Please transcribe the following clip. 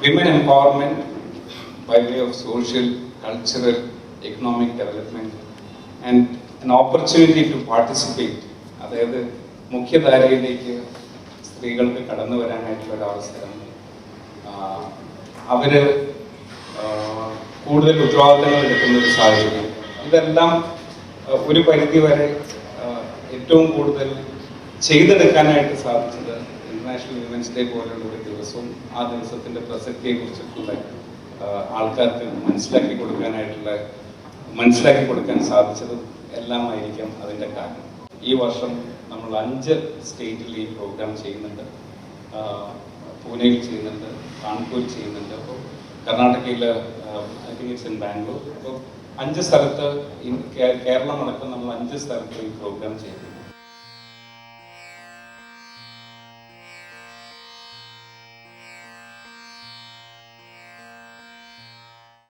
women empowerment by way of social, cultural, economic development, and an opportunity to participate. അതായത് മുഖ്യധാരയിലേക്ക് സ്ത്രീകൾക്ക് കടന്നു വരാനായിട്ടുള്ള ഒരു അവസരം, അവര് കൂടുതൽ ഉത്തരവാദിത്തങ്ങൾ എടുക്കുന്ന ഒരു സാഹചര്യം, ഇതെല്ലാം ഒരു പരിധി വരെ ഏറ്റവും കൂടുതൽ ചെയ്തെടുക്കാനായിട്ട് സാധിച്ചത് ഇന്റർനാഷണൽ വിമൻസ് ഡേ പോലുള്ള ഒരു ദിവസവും ആ ദിവസത്തിന്റെ പ്രസക്തിയെ കുറിച്ചിട്ടുള്ള ആൾക്കാർക്ക് മനസ്സിലാക്കി കൊടുക്കാൻ സാധിച്ചതും എല്ലാമായിരിക്കാം അതിൻ്റെ കാരണം. ഈ വർഷം നമ്മൾ 5 സ്റ്റേറ്റിൽ ഈ പ്രോഗ്രാം ചെയ്യുന്നുണ്ട്. പൂനെയിൽ ചെയ്യുന്നുണ്ട്, കാൺപൂർ ചെയ്യുന്നുണ്ട്, അപ്പോൾ കർണാടകയിൽ I think it's in Bangalore. അപ്പോൾ 5 സ്ഥലത്ത് കേരളം അടക്കം നമ്മൾ 5 സ്ഥലത്ത് ഈ പ്രോഗ്രാം ചെയ്യുന്നു.